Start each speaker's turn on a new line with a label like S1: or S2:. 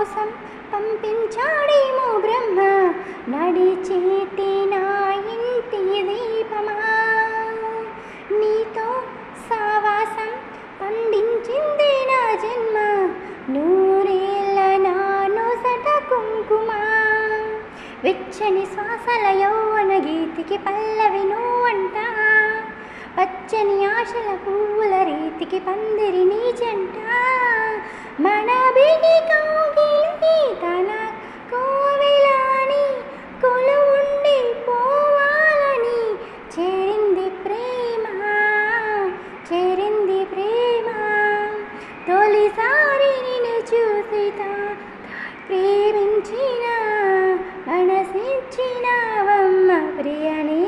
S1: కోసం పంపించాడేమో బ్రహ్మ, నడిచేటి నా ఇంటి దీపమా. నీతో సావాసం పండించింది నా జన్మ, నూరేళ్ళ నా నొసట కుంకుమ. వెచ్చని శ్వాసల యౌవన గీతికి పల్లవి నువ్వంట, పచ్చని ఆశల పువ్వుల రీతికి పందిరి నీ జంట. మన బిగి కౌగిలి తన కోవిలాని కొలువుండి పోవాలని చేరింది ప్రేమ, చేరింది ప్రేమ. తొలిసారి నిన్ను చూసి ప్రేమించిన మనసిచ్చినవమ్మ ప్రియని.